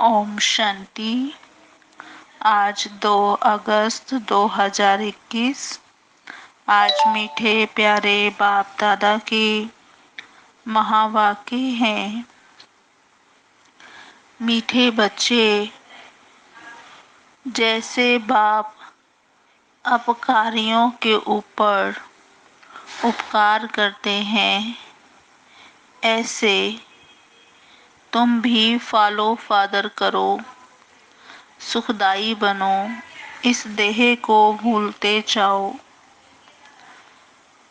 ओम शांति। आज 2 अगस्त 2021। आज मीठे प्यारे बाप दादा के महावाक्य हैं। मीठे बच्चे, जैसे बाप अपकारियों के ऊपर उपकार करते हैं, ऐसे तुम भी फॉलो फादर करो, सुखदाई बनो, इस देह को भूलते जाओ।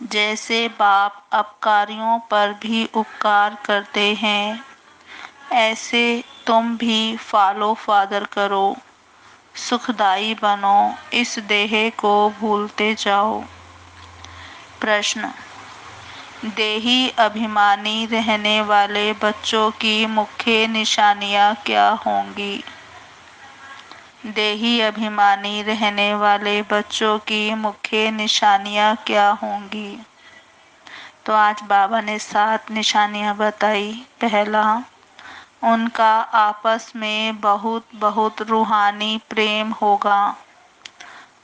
जैसे बाप अपकारियों पर भी उपकार करते हैं, ऐसे तुम भी फॉलो फादर करो, सुखदाई बनो, इस देह को भूलते जाओ। प्रश्न: देही अभिमानी रहने वाले बच्चों की मुख्य निशानियां क्या होंगी? देही अभिमानी रहने वाले बच्चों की मुख्य निशानियां क्या होंगी? तो आज बाबा ने 7 निशानियां बताई। पहला, उनका आपस में बहुत बहुत रूहानी प्रेम होगा।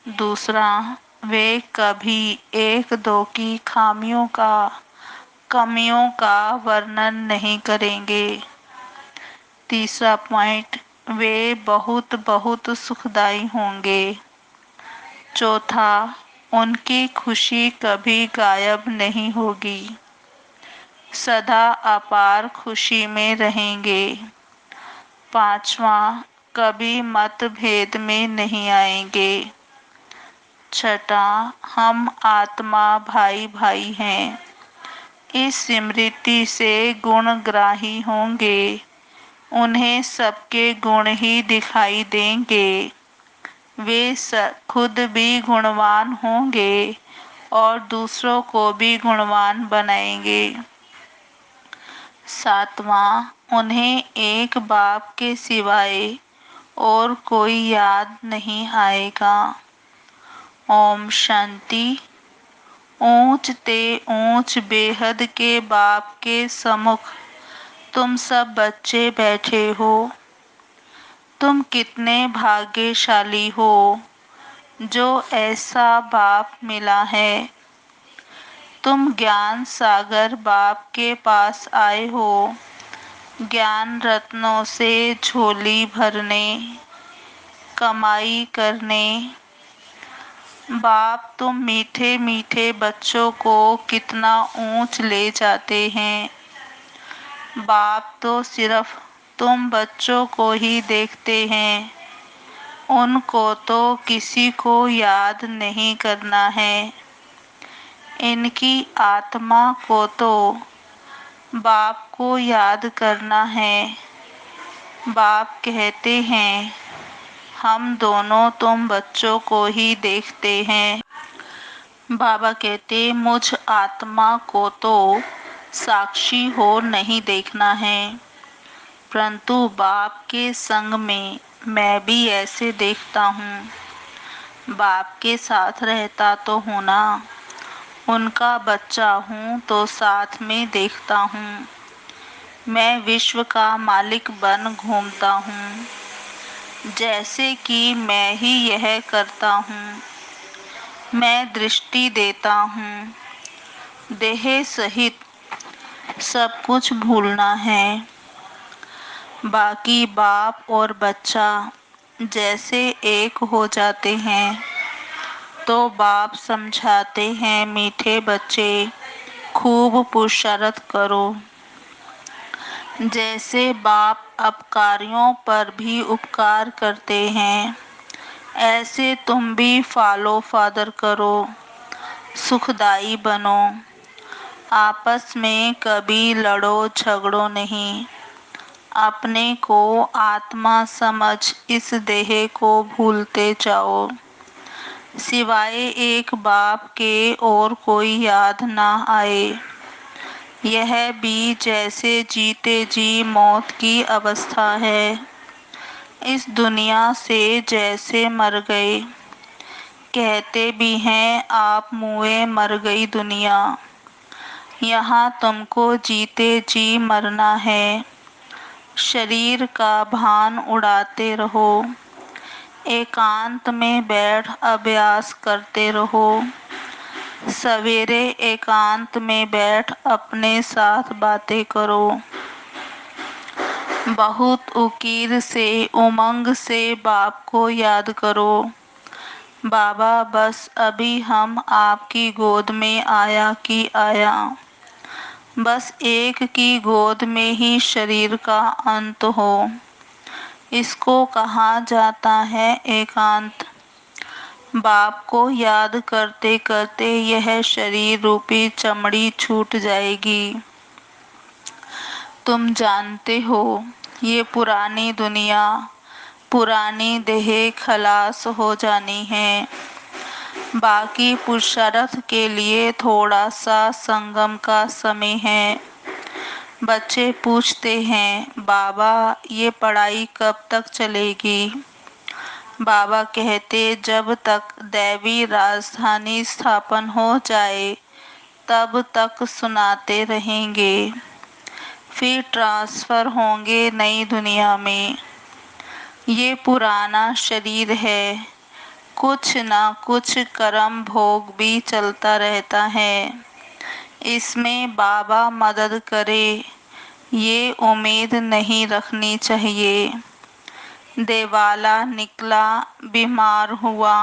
दूसरा, वे कभी एक दो की कमियों का वर्णन नहीं करेंगे। तीसरा पॉइंट, वे बहुत बहुत सुखदाई होंगे। चौथा, उनकी खुशी कभी गायब नहीं होगी, सदा अपार खुशी में रहेंगे। पांचवा, कभी मतभेद में नहीं आएंगे। छठा, हम आत्मा भाई भाई हैं, इस स्मृति से गुणग्राही होंगे। उन्हें सबके गुण ही दिखाई देंगे। वे खुद भी गुणवान होंगे और दूसरों को भी गुणवान बनाएंगे। सातवां, उन्हें एक बाप के सिवाय और कोई याद नहीं आएगा। ओम शांति। ऊंच ते ऊंच बेहद के बाप के सम्मुख तुम सब बच्चे बैठे हो। तुम कितने भाग्यशाली हो जो ऐसा बाप मिला है। तुम ज्ञान सागर बाप के पास आए हो, ज्ञान रत्नों से झोली भरने, कमाई करने। बाप तुम मीठे मीठे बच्चों को कितना ऊंच ले जाते हैं। बाप तो सिर्फ तुम बच्चों को ही देखते हैं, उनको तो किसी को याद नहीं करना है। इनकी आत्मा को तो बाप को याद करना है। बाप कहते हैं, हम दोनों तुम बच्चों को ही देखते हैं। बाबा कहते, मुझ आत्मा को तो साक्षी हो नहीं देखना है, परंतु बाप के संग में मैं भी ऐसे देखता हूँ। बाप के साथ रहता तो हूँ ना, उनका बच्चा हूँ तो साथ में देखता हूँ। मैं विश्व का मालिक बन घूमता हूँ, जैसे कि मैं ही यह करता हूँ। मैं दृष्टि देता हूँ, देह सहित सब कुछ भूलना है। बाकी बाप और बच्चा जैसे एक हो जाते हैं तो बाप समझाते हैं, मीठे बच्चे खूब पुरुषार्थ करो। जैसे बाप अपकारियों पर भी उपकार करते हैं, ऐसे तुम भी फॉलो फादर करो, सुखदाई बनो। आपस में कभी लड़ो झगड़ो नहीं। अपने को आत्मा समझ इस देह को भूलते जाओ। सिवाय एक बाप के और कोई याद ना आए। यह भी जैसे जीते जी मौत की अवस्था है। इस दुनिया से जैसे मर गए। कहते भी हैं, आप मुए मर गई दुनिया। यहाँ तुमको जीते जी मरना है। शरीर का भान उड़ाते रहो। एकांत में बैठ अभ्यास करते रहो। सवेरे एकांत में बैठ अपने साथ बातें करो। बहुत उकीर से उमंग से बाप को याद करो। बाबा बस अभी हम आपकी गोद में आया कि आया। बस एक की गोद में ही शरीर का अंत हो। इसको कहा जाता है एकांत। बाप को याद करते करते यह शरीर रूपी चमड़ी छूट जाएगी। तुम जानते हो ये पुरानी दुनिया, पुरानी देह खलास हो जानी है। बाकी पुरुषार्थ के लिए थोड़ा सा संगम का समय है। बच्चे पूछते हैं, बाबा ये पढ़ाई कब तक चलेगी? बाबा कहते, जब तक दैवी राजधानी स्थापन हो जाए तब तक सुनाते रहेंगे। फिर ट्रांसफर होंगे नई दुनिया में। ये पुराना शरीर है, कुछ ना कुछ कर्म भोग भी चलता रहता है। इसमें बाबा मदद करे ये उम्मीद नहीं रखनी चाहिए। देवाला निकला, बीमार हुआ,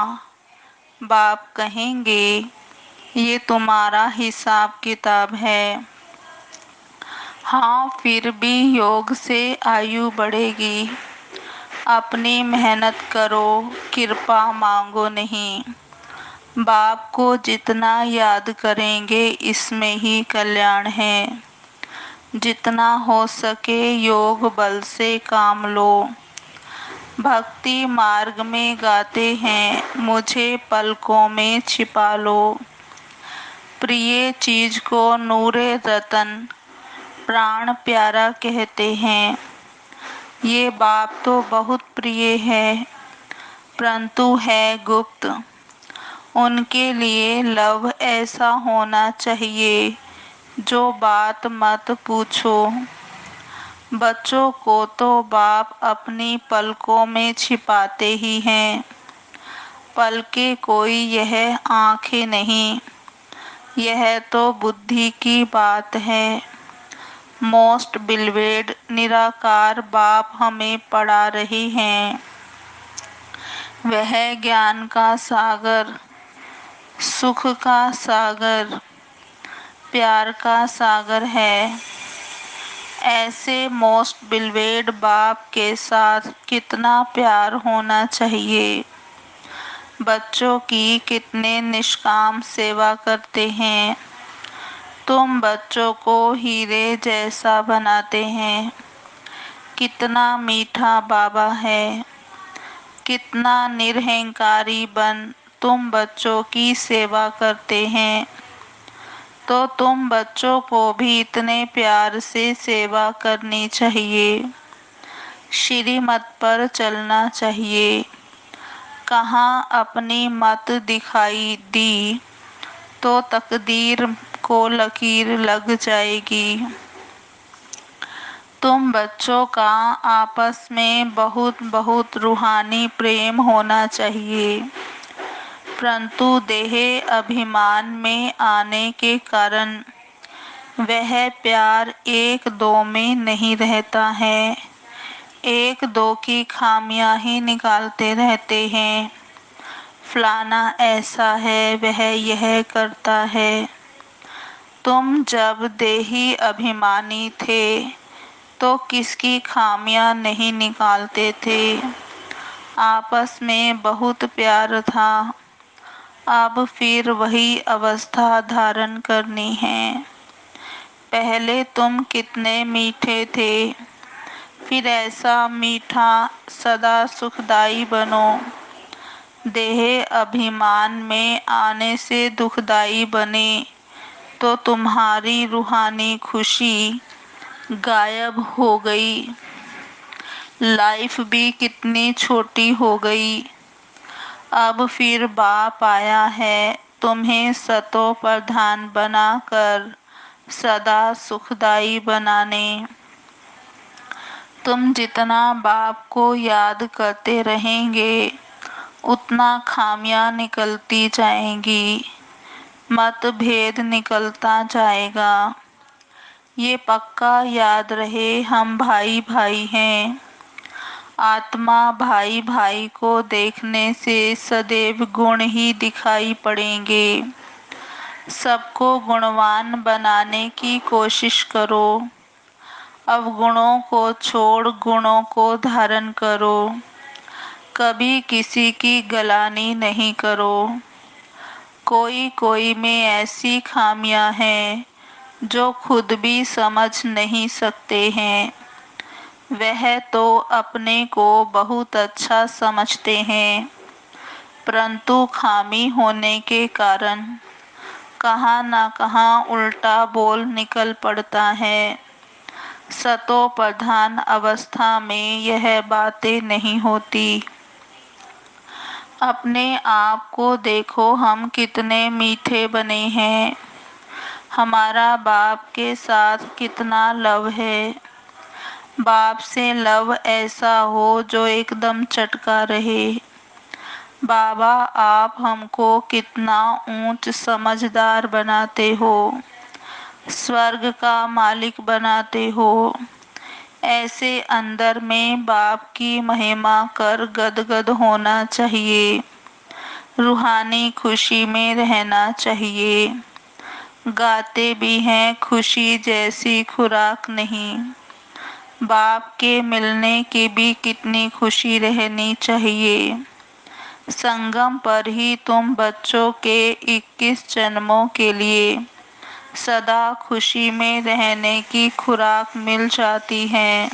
बाप कहेंगे ये तुम्हारा हिसाब किताब है। हाँ, फिर भी योग से आयु बढ़ेगी। अपनी मेहनत करो, कृपा मांगो नहीं। बाप को जितना याद करेंगे इसमें ही कल्याण है। जितना हो सके योग बल से काम लो। भक्ति मार्ग में गाते हैं, मुझे पलकों में छिपा लो। प्रिय चीज को नूरे रतन, प्राण प्यारा कहते हैं। ये बाप तो बहुत प्रिय है, परंतु है गुप्त। उनके लिए लव ऐसा होना चाहिए जो बात मत पूछो। बच्चों को तो बाप अपनी पलकों में छिपाते ही हैं। पलके कोई यह आँखें नहीं, यह तो बुद्धि की बात है। मोस्ट बिलवेड निराकार बाप हमें पढ़ा रहे हैं। वह ज्ञान का सागर, सुख का सागर, प्यार का सागर है। ऐसे मोस्ट बिलवेड बाप के साथ कितना प्यार होना चाहिए। बच्चों की कितने निष्काम सेवा करते हैं। तुम बच्चों को हीरे जैसा बनाते हैं। कितना मीठा बाबा है। कितना निरहंकारी बन तुम बच्चों की सेवा करते हैं। तो तुम बच्चों को भी इतने प्यार से सेवा करनी चाहिए। श्रीमत पर चलना चाहिए। कहाँ अपनी मत दिखाई दी तो तकदीर को लकीर लग जाएगी। तुम बच्चों का आपस में बहुत बहुत रूहानी प्रेम होना चाहिए, परंतु देह अभिमान में आने के कारण वह प्यार एक दो में नहीं रहता है। एक दो की खामियां ही निकालते रहते हैं। फलाना ऐसा है, वह यह करता है। तुम जब देही अभिमानी थे तो किसकी खामियां नहीं निकालते थे। आपस में बहुत प्यार था। अब फिर वही अवस्था धारण करनी है। पहले तुम कितने मीठे थे, फिर ऐसा मीठा सदा सुखदाई बनो। देह अभिमान में आने से दुखदाई बने तो तुम्हारी रूहानी खुशी गायब हो गई। लाइफ भी कितनी छोटी हो गई। अब फिर बाप आया है तुम्हें सतो प्रधान बनाकर सदा सुखदाई बनाने। तुम जितना बाप को याद करते रहेंगे उतना खामियां निकलती जाएंगी, मतभेद निकलता जाएगा। ये पक्का याद रहे, हम भाई भाई हैं। आत्मा भाई भाई को देखने से सदैव गुण ही दिखाई पड़ेंगे। सबको गुणवान बनाने की कोशिश करो। अवगुणों को छोड़ गुणों को धारण करो। कभी किसी की गलानी नहीं करो। कोई कोई में ऐसी खामियां हैं जो खुद भी समझ नहीं सकते हैं। वह तो अपने को बहुत अच्छा समझते हैं, परंतु खामी होने के कारण कहाँ ना कहाँ उल्टा बोल निकल पड़ता है। सतो प्रधान अवस्था में यह बातें नहीं होती। अपने आप को देखो, हम कितने मीठे बने हैं। हमारा बाप के साथ कितना लव है। बाप से लव ऐसा हो जो एकदम चटका रहे। बाबा, आप हमको कितना ऊंच समझदार बनाते हो, स्वर्ग का मालिक बनाते हो। ऐसे अंदर में बाप की महिमा कर गदगद होना चाहिए। रूहानी खुशी में रहना चाहिए। गाते भी हैं, खुशी जैसी खुराक नहीं। बाप के मिलने की भी कितनी खुशी रहनी चाहिए। संगम पर ही तुम बच्चों के 21 जन्मों के लिए सदा खुशी में रहने की खुराक मिल जाती है।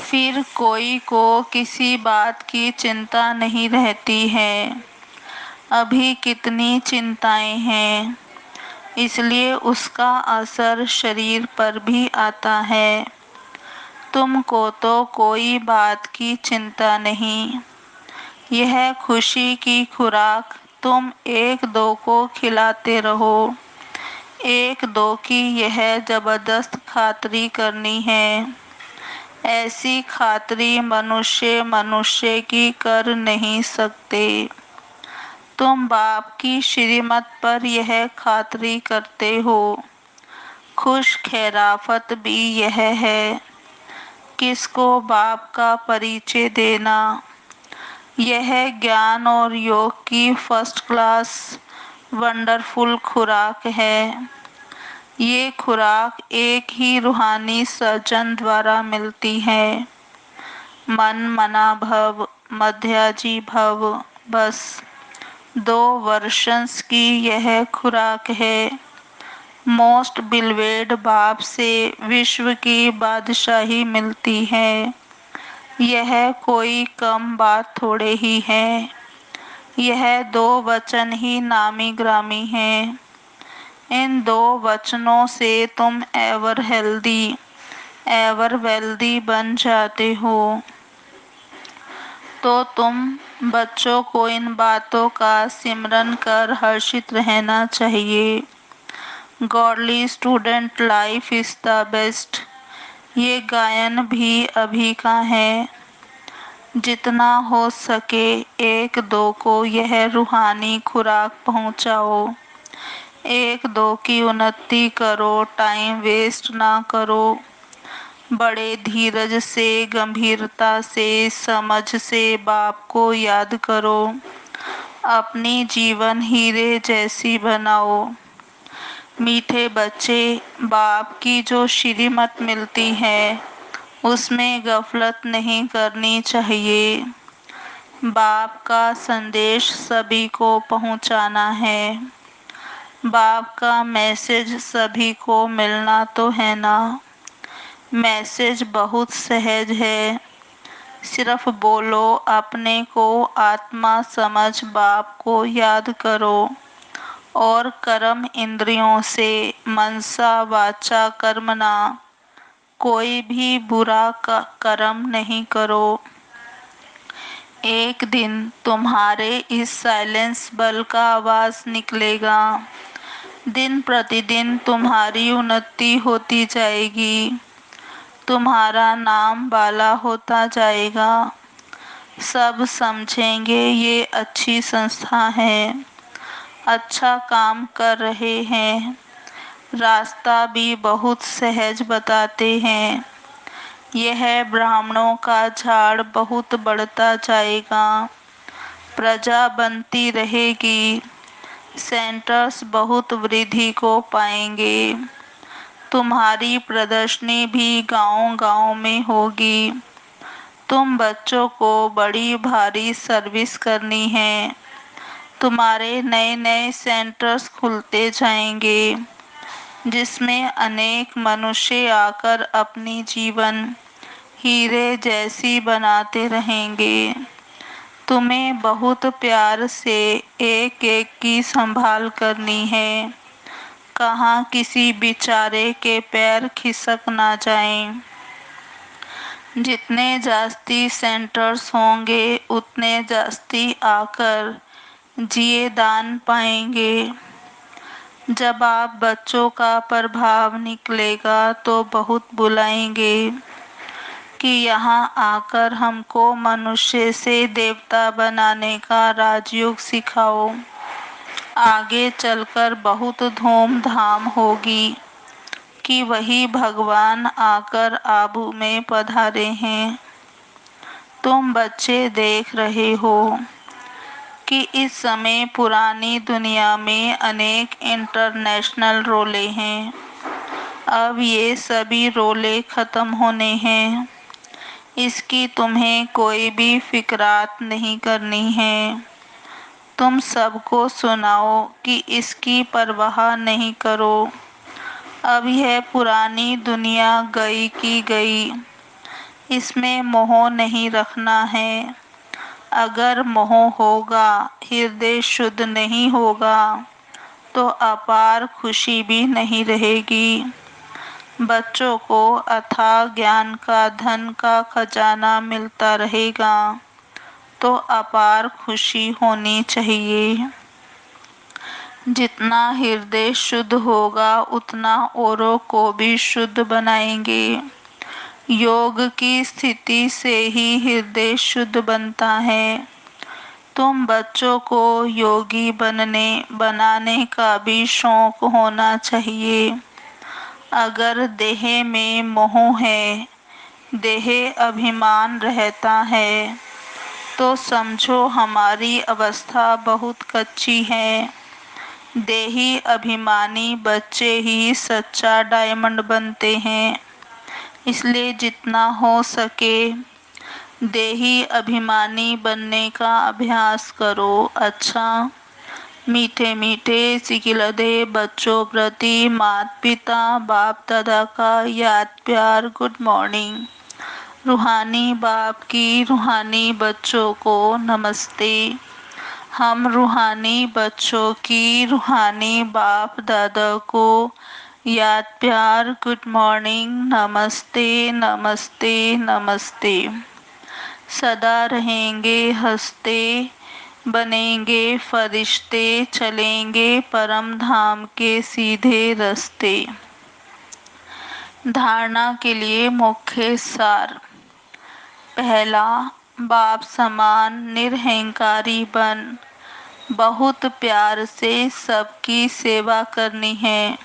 फिर कोई को किसी बात की चिंता नहीं रहती है। अभी कितनी चिंताएं हैं, इसलिए उसका असर शरीर पर भी आता है। तुमको तो कोई बात की चिंता नहीं। यह खुशी की खुराक तुम एक दो को खिलाते रहो। एक दो की यह जबरदस्त खातरी करनी है। ऐसी खातरी मनुष्य मनुष्य की कर नहीं सकते। तुम बाप की श्रीमत पर यह खातरी करते हो। खुश खैराफत भी यह है, किसको बाप का परिचय देना। यह ज्ञान और योग की फर्स्ट क्लास वंडरफुल खुराक है। ये खुराक एक ही रूहानी सर्जन द्वारा मिलती है। मन मना भव, मध्याजी भव, बस 2 वर्षंस की यह खुराक है। मोस्ट बिलवेड बाप से विश्व की बादशाही मिलती है। यह कोई कम बात थोड़े ही है। यह 2 वचन ही नामी ग्रामी हैं। इन 2 वचनों से तुम एवर हेल्दी एवर वेल्दी बन जाते हो। तो तुम बच्चों को इन बातों का सिमरन कर हर्षित रहना चाहिए। Godly student life is the best. ये गायन भी अभी का है। जितना हो सके एक दो को यह रूहानी खुराक पहुंचाओ। एक दो की उन्नति करो, टाइम वेस्ट ना करो। बड़े धीरज से, गंभीरता से, समझ से बाप को याद करो। अपनी जीवन हीरे जैसी बनाओ। मीठे बच्चे, बाप की जो श्रीमत मिलती है उसमें गफलत नहीं करनी चाहिए। बाप का संदेश सभी को पहुंचाना है। बाप का मैसेज सभी को मिलना तो है ना। मैसेज बहुत सहज है। सिर्फ बोलो, अपने को आत्मा समझ बाप को याद करो और कर्म इंद्रियों से मनसा वाचा कर्मणा कोई भी बुरा कर्म नहीं करो। एक दिन तुम्हारे इस साइलेंस बल का आवाज निकलेगा। दिन प्रतिदिन तुम्हारी उन्नति होती जाएगी। तुम्हारा नाम बाला होता जाएगा। सब समझेंगे ये अच्छी संस्था है, अच्छा काम कर रहे हैं। रास्ता भी बहुत सहज बताते हैं। यह ब्राह्मणों का झाड़ बहुत बढ़ता जाएगा, प्रजा बनती रहेगी, सेंटर्स बहुत वृद्धि को पाएंगे। तुम्हारी प्रदर्शनी भी गांव-गांव में होगी। तुम बच्चों को बड़ी भारी सर्विस करनी है। तुम्हारे नए-नए सेंटर्स खुलते जाएंगे, जिसमें अनेक मनुष्य आकर अपनी जीवन हीरे जैसी बनाते रहेंगे। तुम्हें बहुत प्यार से एक-एक की संभाल करनी है, कहाँ किसी बेचारे के पैर खिसक ना जाएं। जितने जास्ती सेंटर्स होंगे उतने जास्ती आकर जिए दान पाएंगे। जब आप बच्चों का प्रभाव निकलेगा तो बहुत बुलाएंगे कि यहाँ आकर हमको मनुष्य से देवता बनाने का राजयोग सिखाओ। आगे चलकर बहुत धूमधाम होगी कि वही भगवान आकर आबू में पधारे हैं। तुम बच्चे देख रहे हो कि इस समय पुरानी दुनिया में अनेक इंटरनेशनल रोले हैं। अब ये सभी रोले खत्म होने हैं। इसकी तुम्हें कोई भी फिक्रात नहीं करनी है। तुम सबको सुनाओ कि इसकी परवाह नहीं करो। अब यह पुरानी दुनिया गई की गई, इसमें मोह नहीं रखना है। अगर मोह होगा, हृदय शुद्ध नहीं होगा, तो अपार खुशी भी नहीं रहेगी। बच्चों को अथाह ज्ञान का धन का खजाना मिलता रहेगा, तो अपार खुशी होनी चाहिए। जितना हृदय शुद्ध होगा उतना औरों को भी शुद्ध बनाएंगे। योग की स्थिति से ही हृदय शुद्ध बनता है। तुम बच्चों को योगी बनाने का भी शौक होना चाहिए। अगर देह में मोह है, देह अभिमान रहता है, तो समझो हमारी अवस्था बहुत कच्ची है। देही अभिमानी बच्चे ही सच्चा डायमंड बनते हैं। इसलिए जितना हो सके देही अभिमानी बनने का अभ्यास करो। अच्छा, मीठे मीठे सिकिलदे बच्चों प्रति माता पिता बाप दादा का याद प्यार गुड मॉर्निंग। रूहानी बाप की रूहानी बच्चों को नमस्ते। हम रूहानी बच्चों की रूहानी बाप दादा को याद प्यार गुड मॉर्निंग, नमस्ते नमस्ते नमस्ते। सदा रहेंगे हंसते, बनेंगे फरिश्ते, चलेंगे परम धाम के सीधे रास्ते। धारणा के लिए मुख्य सार। पहला, बाप समान निरहंकारी बन, बहुत प्यार से सबकी सेवा करनी है।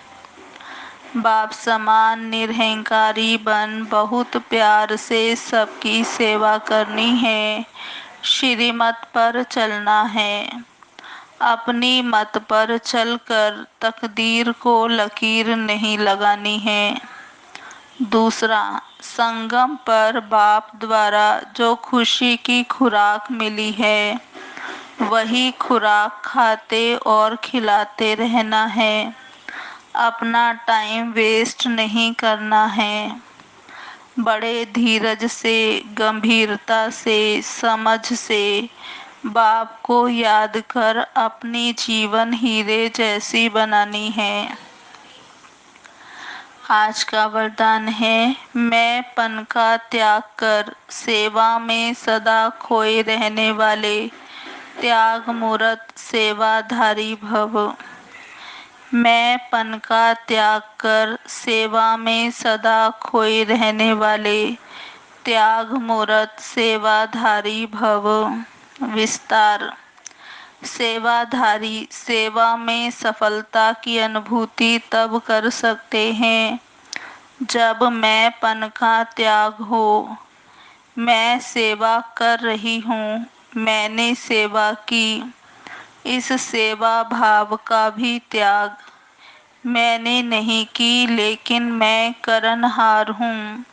बाप समान निरहंकारी बन, बहुत प्यार से सबकी सेवा करनी है। श्रीमत पर चलना है। अपनी मत पर चलकर तकदीर को लकीर नहीं लगानी है। दूसरा, संगम पर बाप द्वारा जो खुशी की खुराक मिली है, वही खुराक खाते और खिलाते रहना है। अपना टाइम वेस्ट नहीं करना है। बड़े धीरज से, गंभीरता से, समझ से बाप को याद कर अपनी जीवन हीरे जैसी बनानी है। आज का वरदान है, मैं पन का त्याग कर सेवा में सदा खोए रहने वाले त्याग मूर्त सेवाधारी भव। मैं पन का त्याग कर सेवा में सदा खोए रहने वाले त्याग मूर्त सेवाधारी भव। विस्तार। सेवाधारी सेवा में सफलता की अनुभूति तब कर सकते हैं जब मैं पन का त्याग हो। मैं सेवा कर रही हूँ, मैंने सेवा की, इस सेवा भाव का भी त्याग। मैंने नहीं की लेकिन मैं करनहार हूँ,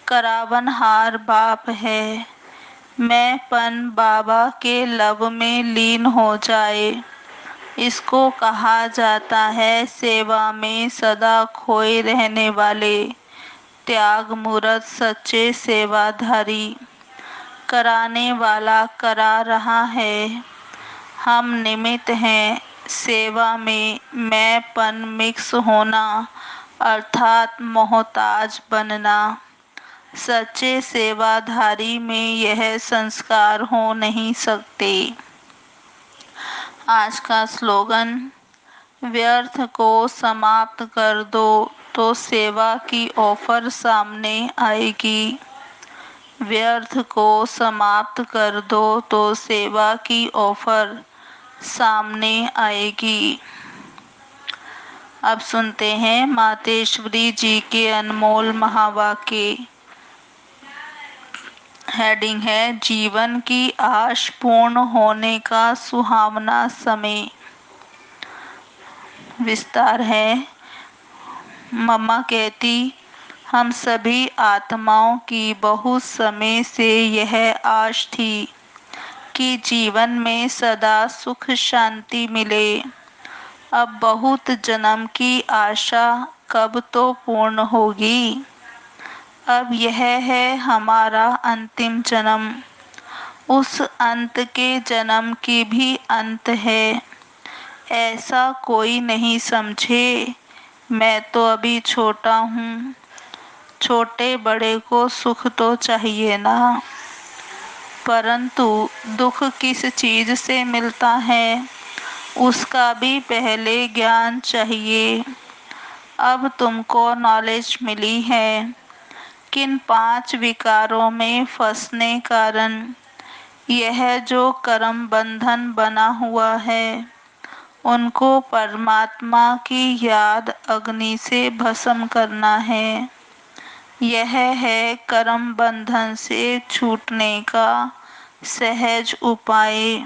करावनहार बाप है। मैं पन बाबा के लव में लीन हो जाए, इसको कहा जाता है सेवा में सदा खोए रहने वाले त्याग मूर्त सच्चे सेवाधारी। कराने वाला करा रहा है, हम निमित्त हैं। सेवा में मैंपन मिक्स होना अर्थात मोहताज बनना। सच्चे सेवाधारी में यह संस्कार हो नहीं सकते। आज का स्लोगन। व्यर्थ को समाप्त कर दो तो सेवा की ऑफर सामने आएगी। व्यर्थ को समाप्त कर दो तो सेवा की ऑफर सामने आएगी। अब सुनते हैं मातेश्वरी जी के अनमोल महावाक्य। हेडिंग है जीवन की आश पूर्ण होने का सुहावना समय। विस्तार है। मम्मा कहती, हम सभी आत्माओं की बहुत समय से यह आश थी कि जीवन में सदा सुख शांति मिले। अब बहुत जन्म की आशा कब तो पूर्ण होगी। अब यह है हमारा अंतिम जन्म। उस अंत के जन्म की भी अंत है, ऐसा कोई नहीं समझे। मैं तो अभी छोटा हूँ, छोटे बड़े को सुख तो चाहिए ना। परंतु दुख किस चीज से मिलता है, उसका भी पहले ज्ञान चाहिए। अब तुमको नॉलेज मिली है किन 5 विकारों में फंसने कारण यह जो कर्म बंधन बना हुआ है, उनको परमात्मा की याद अग्नि से भस्म करना है। यह है कर्म बंधन से छूटने का सहज उपाय।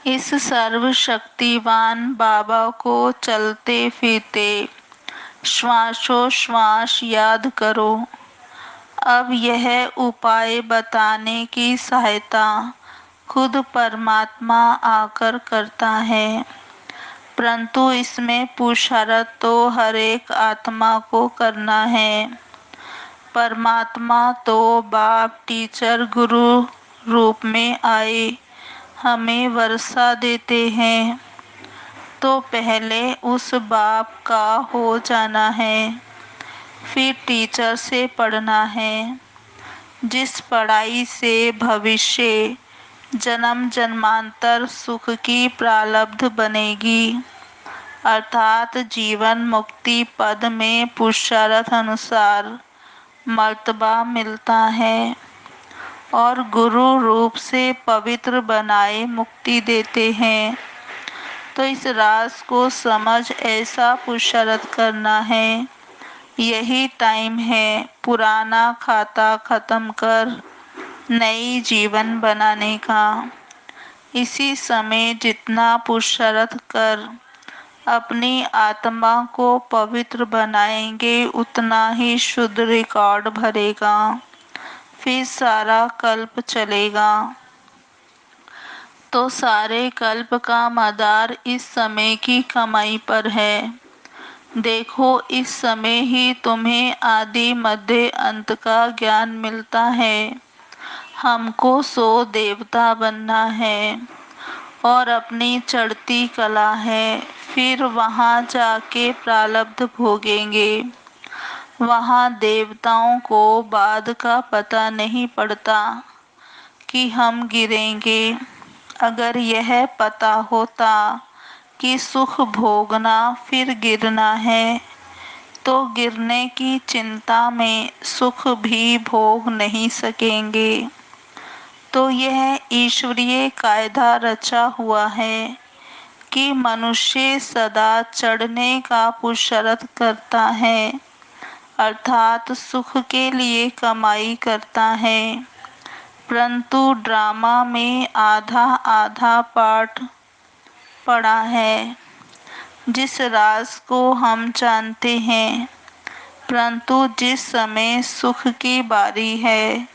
इस सर्वशक्तिवान बाबा को चलते फिरते श्वासोश्वास याद करो। अब यह उपाय बताने की सहायता खुद परमात्मा आकर करता है, परंतु इसमें पुरुषार्थ तो हर एक आत्मा को करना है। परमात्मा तो बाप टीचर गुरु रूप में आए हमें वर्षा देते हैं, तो पहले उस बाप का हो जाना है, फिर टीचर से पढ़ना है। जिस पढ़ाई से भविष्य जन्म जन्मांतर सुख की प्रारब्ध बनेगी, अर्थात जीवन मुक्ति पद में पुरुषार्थ अनुसार मर्तबा मिलता है और गुरु रूप से पवित्र बनाए मुक्ति देते हैं। तो इस राज को समझ ऐसा पुरुषार्थ करना है। यही टाइम है पुराना खाता खत्म कर नई जीवन बनाने का। इसी समय जितना पुरुषार्थ कर अपनी आत्मा को पवित्र बनाएंगे, उतना ही शुद्ध रिकॉर्ड भरेगा, फिर सारा कल्प चलेगा। तो सारे कल्प का मदार इस समय की कमाई पर है। देखो इस समय ही तुम्हें आदि मध्य अंत का ज्ञान मिलता है। हमको सो देवता बनना है और अपनी चढ़ती कला है, फिर वहाँ जाके प्रारब्ध भोगेंगे। वहाँ देवताओं को बाद का पता नहीं पड़ता कि हम गिरेंगे। अगर यह पता होता कि सुख भोगना फिर गिरना है, तो गिरने की चिंता में सुख भी भोग नहीं सकेंगे। तो यह ईश्वरीय कायदा रचा हुआ है कि मनुष्य सदा चढ़ने का पुरुषार्थ करता है, अर्थात सुख के लिए कमाई करता है। परंतु ड्रामा में आधा आधा पाठ पड़ा है, जिस राज को हम जानते हैं। परंतु जिस समय सुख की बारी है,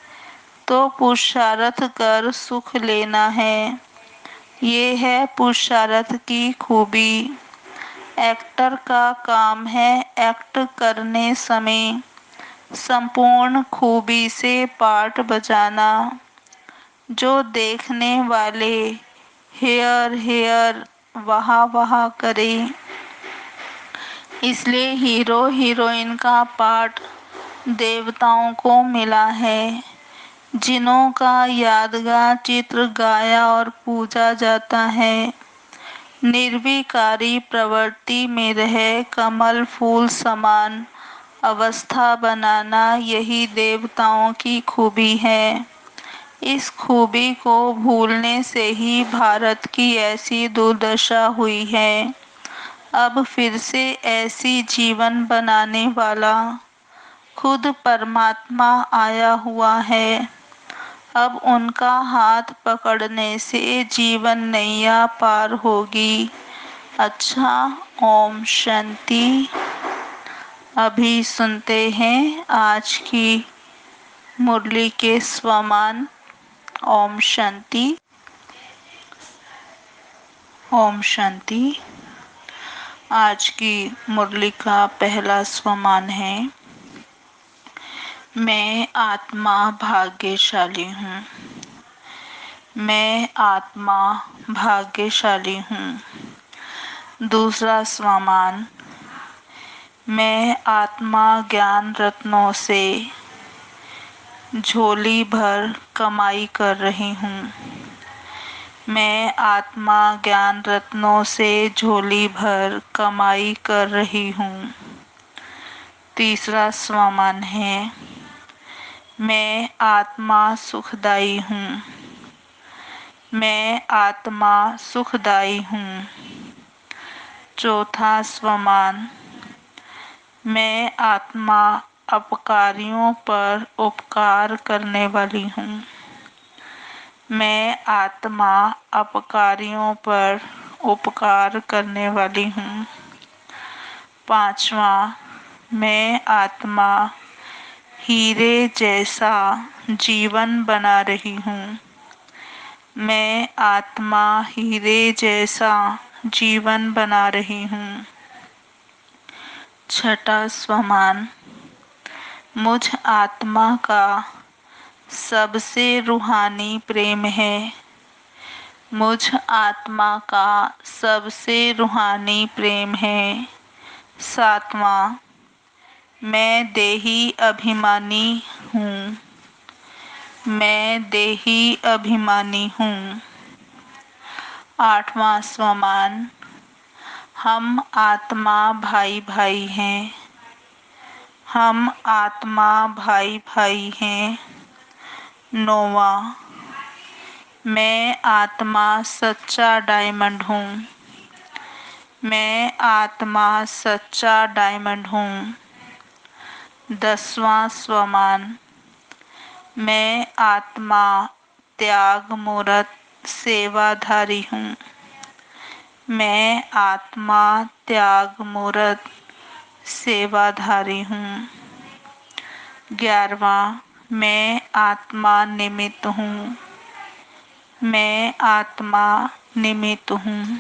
तो पुरुषार्थ कर सुख लेना है। ये है पुरुषार्थ की खूबी। एक्टर का काम है एक्ट करने समय संपूर्ण खूबी से पार्ट बजाना, जो देखने वाले हेयर हेयर वाह वाह करे। इसलिए हीरो हीरोइन का पार्ट देवताओं को मिला है, जिन्हों का यादगार चित्र गाया और पूजा जाता है। निर्विकारी प्रवृत्ति में रहे कमल फूल समान अवस्था बनाना, यही देवताओं की खूबी है। इस खूबी को भूलने से ही भारत की ऐसी दुर्दशा हुई है। अब फिर से ऐसी जीवन बनाने वाला खुद परमात्मा आया हुआ है। अब उनका हाथ पकड़ने से जीवन नैया पार होगी। अच्छा, ओम शांति। अभी सुनते हैं आज की मुरली के स्वमान। ओम शांति। ओम शांति। आज की मुरली का पहला स्वमान है, मैं आत्मा भाग्यशाली हूँ। मैं आत्मा भाग्यशाली हूँ। दूसरा स्वमान, मैं आत्मा ज्ञान रत्नों से झोली भर कमाई कर रही हूँ। मैं आत्मा ज्ञान रत्नों से झोली भर कमाई कर रही हूँ। तीसरा स्वमान है, मैं आत्मा सुखदाई हूँ। मैं आत्मा सुखदाई हूँ। चौथा स्वमान, मैं आत्मा अपकारियों पर उपकार करने वाली हूँ। मैं आत्मा अपकारियों पर उपकार करने वाली हूँ। पांचवा, मैं आत्मा हीरे जैसा जीवन बना रही हूँ। मैं आत्मा हीरे जैसा जीवन बना रही हूँ। छठा स्वमान, मुझ आत्मा का सबसे रूहानी प्रेम है। मुझ आत्मा का सबसे रूहानी प्रेम है। सातवां, मैं देही अभिमानी हूँ। मैं देही अभिमानी हूँ। आठवां स्वमान, हम आत्मा भाई भाई हैं। हम आत्मा भाई भाई हैं। नौवां, मैं आत्मा सच्चा डायमंड हूँ। मैं आत्मा सच्चा डायमंड हूँ। 10वां स्वमान, मैं आत्मा त्याग मूर्त सेवाधारी हूँ। मैं आत्मा त्याग मूर्त सेवाधारी हूँ। 11वां, मैं आत्मा निमित्त हूँ। मैं आत्मा निमित्त हूँ।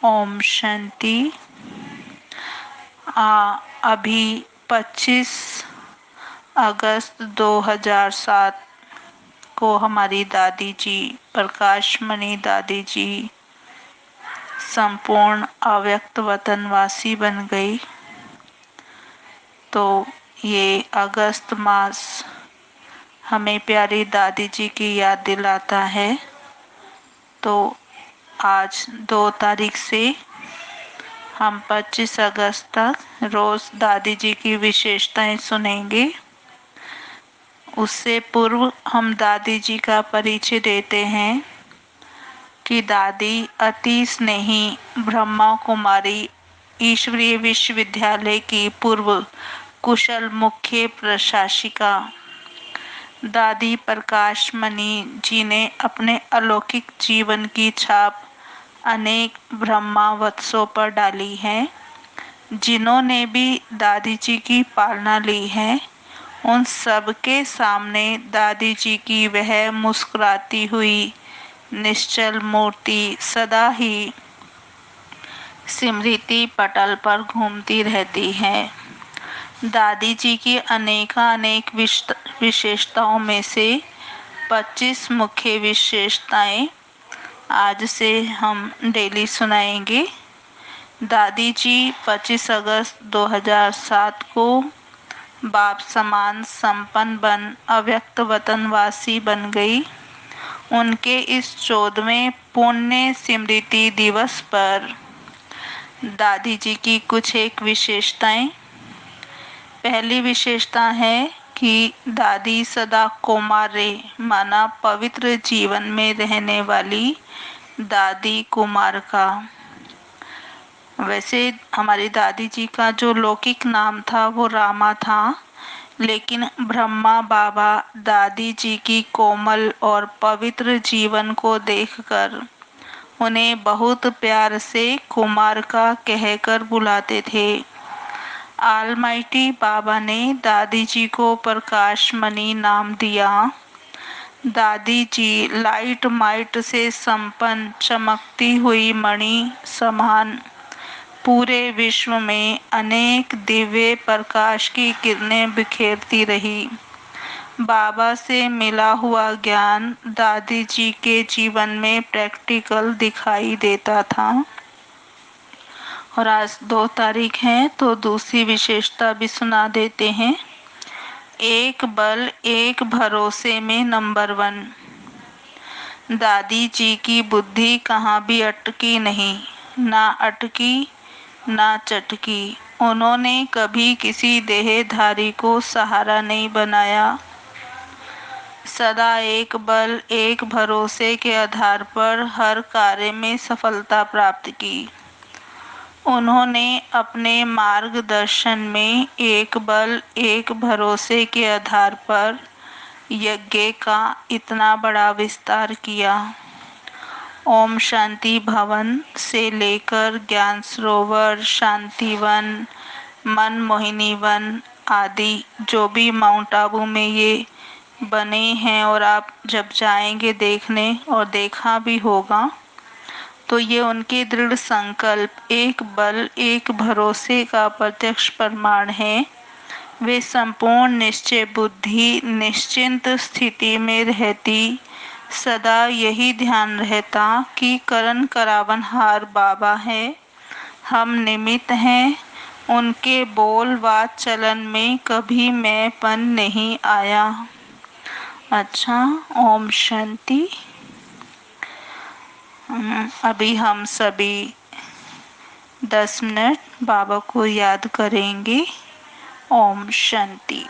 ओम शांति। अभी 25 अगस्त 2007 को हमारी दादी जी, प्रकाशमणि दादी जी, संपूर्ण अव्यक्त वतनवासी बन गई। तो ये अगस्त मास हमें प्यारी दादी जी की याद दिलाता है। तो आज 2 तारीख से हम 25 अगस्त तक रोज दादी जी की विशेषताएं सुनेंगे। उससे पूर्व हम दादी जी का परिचय देते हैं कि दादी अति स्नेही ब्रह्मा कुमारी ईश्वरीय विश्वविद्यालय की पूर्व कुशल मुख्य प्रशासिका दादी प्रकाश मणि जी ने अपने अलौकिक जीवन की छाप अनेक ब्रह्मावत्सों पर डाली है। जिन्होंने भी दादी जी की पालना ली है, उन सब के सामने दादी जी की वह मुस्कुराती हुई निश्चल मूर्ति सदा ही स्मृति पटल पर घूमती रहती है। दादी जी की अनेक विशेषताओं में से 25 मुख्य विशेषताएं आज से हम डेली सुनाएंगे। दादी जी 25 अगस्त 2007 को बाप समान संपन्न बन अव्यक्त वतनवासी बन गई। उनके इस 14वें पुण्य स्मृति दिवस पर दादी जी की कुछ एक विशेषताएं। पहली विशेषता है कि दादी सदा कौमार्य माना पवित्र जीवन में रहने वाली दादी कुमार का। वैसे हमारी दादी जी का जो लौकिक नाम था वो रामा था, लेकिन ब्रह्मा बाबा दादी जी की कोमल और पवित्र जीवन को देखकर उन्हें बहुत प्यार से कुमार का कहकर बुलाते थे। ऑलमाइटी बाबा ने दादी जी को प्रकाश मणि नाम दिया। दादी जी लाइट माइट से संपन्न चमकती हुई मणि समान पूरे विश्व में अनेक दिव्य प्रकाश की किरणें बिखेरती रही। बाबा से मिला हुआ ज्ञान दादी जी के जीवन में प्रैक्टिकल दिखाई देता था। और आज 2 तारीख है तो दूसरी विशेषता भी सुना देते हैं। एक बल एक भरोसे में नंबर 1। दादी जी की बुद्धि कहाँ भी अटकी नहीं, ना अटकी ना चटकी। उन्होंने कभी किसी देहधारी को सहारा नहीं बनाया। सदा एक बल एक भरोसे के आधार पर हर कार्य में सफलता प्राप्त की। उन्होंने अपने मार्गदर्शन में एक बल एक भरोसे के आधार पर यज्ञ का इतना बड़ा विस्तार किया। ओम शांति भवन से लेकर ज्ञान सरोवर, शांतिवन, मनमोहिनी वन आदि जो भी माउंट आबू में ये बने हैं, और आप जब जाएंगे देखने और देखा भी होगा, तो ये उनके दृढ़ संकल्प एक बल एक भरोसे का प्रत्यक्ष प्रमाण है। वे संपूर्ण निश्चय बुद्धि निश्चिंत स्थिति में रहती। सदा यही ध्यान रहता कि करण करावनहार बाबा है, हम निमित्त हैं। उनके बोल बात चलन में कभी मैंपन नहीं आया। अच्छा, ओम शांति। अभी हम सभी 10 मिनट बाबा को याद करेंगे। ओम शांति।